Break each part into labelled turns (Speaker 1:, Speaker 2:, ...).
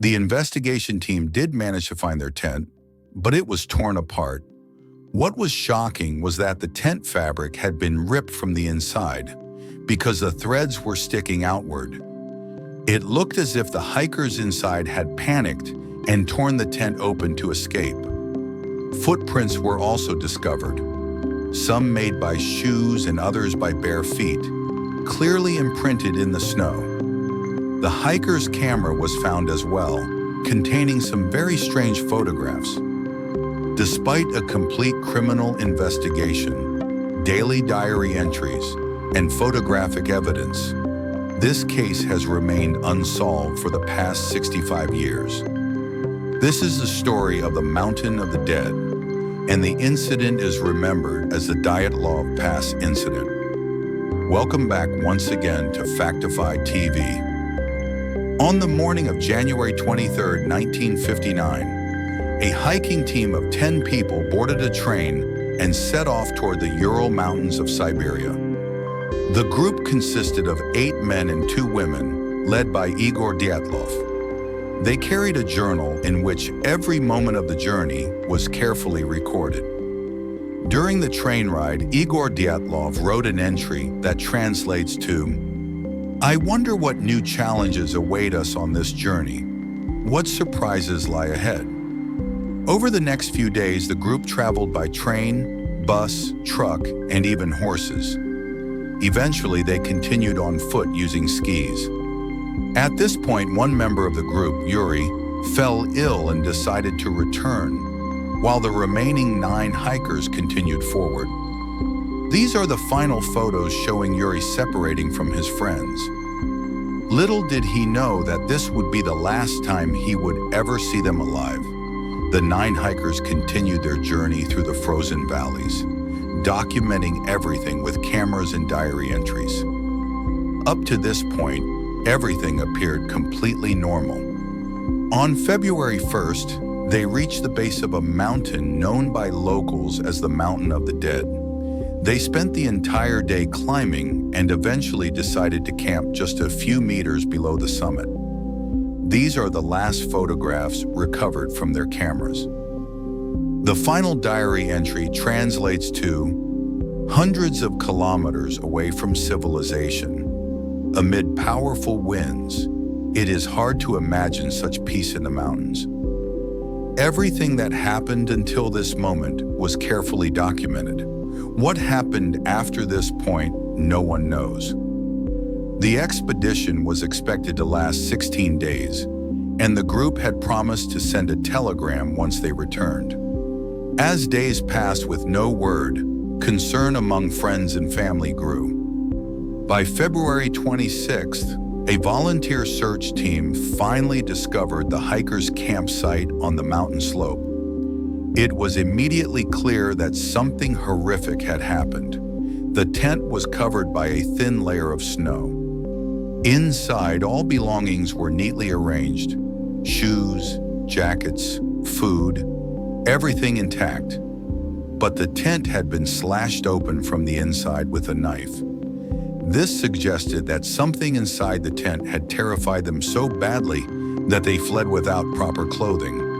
Speaker 1: The investigation team did manage to find their tent, but it was torn apart. What was shocking was that the tent fabric had been ripped from the inside because the threads were sticking outward. It looked as if the hikers inside had panicked and torn the tent open to escape. Footprints were also discovered, some made by shoes and others by bare feet, clearly imprinted in the snow. The hiker's camera was found as well, containing some very strange photographs. Despite a complete criminal investigation, daily diary entries, and photographic evidence, this case has remained unsolved for the past 65 years. This is the story of the Mountain of the Dead, and the incident is remembered as the Dyatlov Pass incident. Welcome back once again to Factify TV. On the morning of January 23, 1959, a hiking team of 10 people boarded a train and set off toward the Ural Mountains of Siberia. The group consisted of 8 men and 2 women, led by Igor Dyatlov. They carried a journal in which every moment of the journey was carefully recorded. During the train ride, Igor Dyatlov wrote an entry that translates to, "I wonder what new challenges await us on this journey. What surprises lie ahead?" Over the next few days, the group traveled by train, bus, truck, and even horses. Eventually, they continued on foot using skis. At this point, one member of the group, Yuri, fell ill and decided to return, while the remaining 9 hikers continued forward. These are the final photos showing Yuri separating from his friends. Little did he know that this would be the last time he would ever see them alive. The 9 hikers continued their journey through the frozen valleys, documenting everything with cameras and diary entries. Up to this point, everything appeared completely normal. On February 1st, they reached the base of a mountain known by locals as the Mountain of the Dead. They spent the entire day climbing and eventually decided to camp just a few meters below the summit. These are the last photographs recovered from their cameras. The final diary entry translates to, "Hundreds of kilometers away from civilization, amid powerful winds, it is hard to imagine such peace in the mountains." Everything that happened until this moment was carefully documented. What happened after this point, no one knows. The expedition was expected to last 16 days, and the group had promised to send a telegram once they returned. As days passed with no word, concern among friends and family grew. By February 26th, a volunteer search team finally discovered the hikers' campsite on the mountain slope. It was immediately clear that something horrific had happened. The tent was covered by a thin layer of snow. Inside, all belongings were neatly arranged: shoes, jackets, food, everything intact. But the tent had been slashed open from the inside with a knife. This suggested that something inside the tent had terrified them so badly that they fled without proper clothing.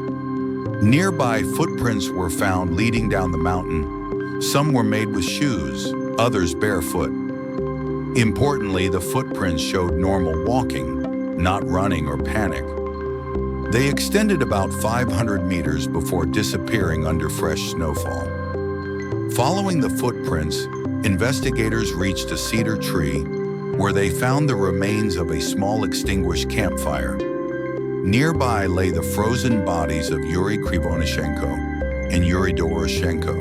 Speaker 1: Nearby, footprints were found leading down the mountain. Some were made with shoes, others barefoot. Importantly, the footprints showed normal walking, not running or panic. They extended about 500 meters before disappearing under fresh snowfall. Following the footprints, investigators reached a cedar tree where they found the remains of a small extinguished campfire. Nearby lay the frozen bodies of Yuri Krivonishenko and Yuri Doroshenko.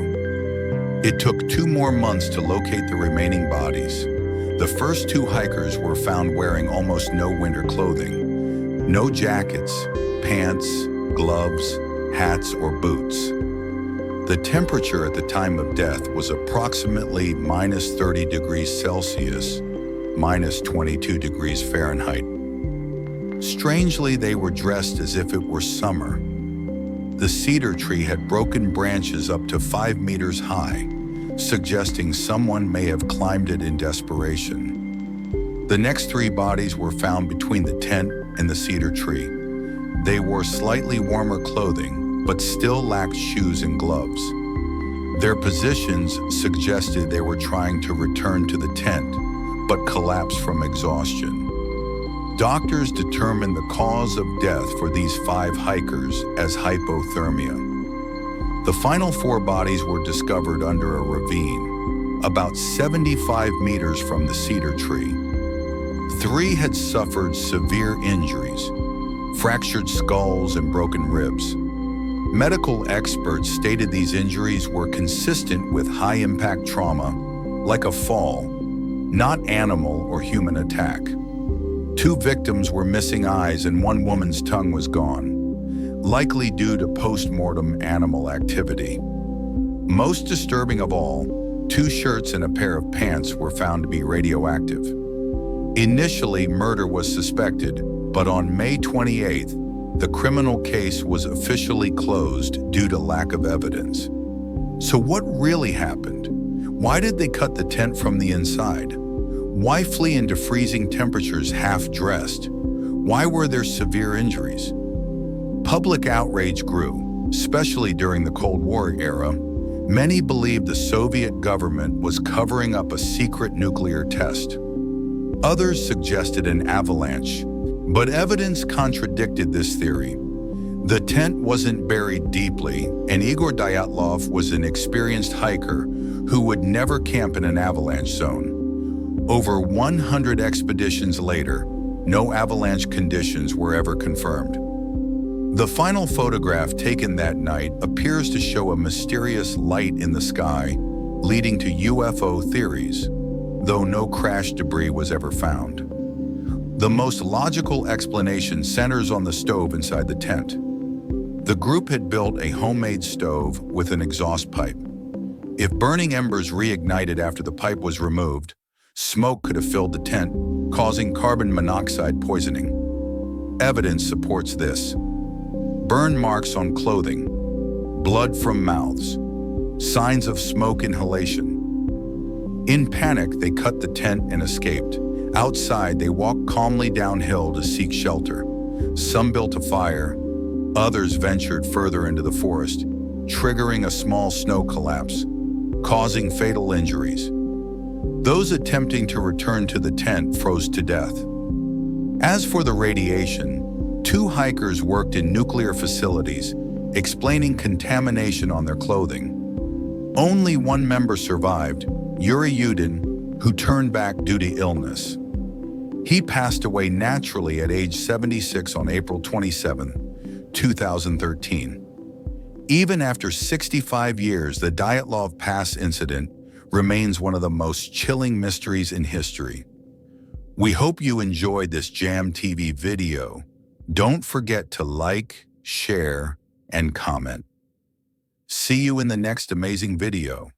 Speaker 1: It took 2 more months to locate the remaining bodies. The first 2 hikers were found wearing almost no winter clothing. No jackets, pants, gloves, hats, or boots. The temperature at the time of death was approximately minus 30 degrees Celsius, minus 22 degrees Fahrenheit. Strangely, they were dressed as if it were summer. The cedar tree had broken branches up to 5 meters high, suggesting someone may have climbed it in desperation. The next 3 bodies were found between the tent and the cedar tree. They wore slightly warmer clothing, but still lacked shoes and gloves. Their positions suggested they were trying to return to the tent, but collapsed from exhaustion. Doctors determined the cause of death for these 5 hikers as hypothermia. The final 4 bodies were discovered under a ravine, about 75 meters from the cedar tree. 3 had suffered severe injuries, fractured skulls and broken ribs. Medical experts stated these injuries were consistent with high-impact trauma, like a fall, not animal or human attack. 2 victims were missing eyes and 1 woman's tongue was gone, likely due to post-mortem animal activity. Most disturbing of all, 2 shirts and a pair of pants were found to be radioactive. Initially, murder was suspected, but on May 28th, the criminal case was officially closed due to lack of evidence. So what really happened? Why did they cut the tent from the inside? Why flee into freezing temperatures half-dressed? Why were there severe injuries? Public outrage grew, especially during the Cold War era. Many believed the Soviet government was covering up a secret nuclear test. Others suggested an avalanche, but evidence contradicted this theory. The tent wasn't buried deeply, and Igor Dyatlov was an experienced hiker who would never camp in an avalanche zone. Over 100 expeditions later, no avalanche conditions were ever confirmed. The final photograph taken that night appears to show a mysterious light in the sky, leading to UFO theories, though no crash debris was ever found. The most logical explanation centers on the stove inside the tent. The group had built a homemade stove with an exhaust pipe. If burning embers reignited after the pipe was removed, smoke could have filled the tent, causing carbon monoxide poisoning. Evidence supports this. Burn marks on clothing, blood from mouths, signs of smoke inhalation. In panic, they cut the tent and escaped. Outside, they walked calmly downhill to seek shelter. Some built a fire, others ventured further into the forest, triggering a small snow collapse, causing fatal injuries. Those attempting to return to the tent froze to death. As for the radiation, 2 hikers worked in nuclear facilities, explaining contamination on their clothing. Only 1 member survived, Yuri Yudin, who turned back due to illness. He passed away naturally at age 76 on April 27, 2013. Even after 65 years, the Dyatlov Pass incident remains one of the most chilling mysteries in history. We hope you enjoyed this Jam TV video. Don't forget to like, share, and comment. See you in the next amazing video.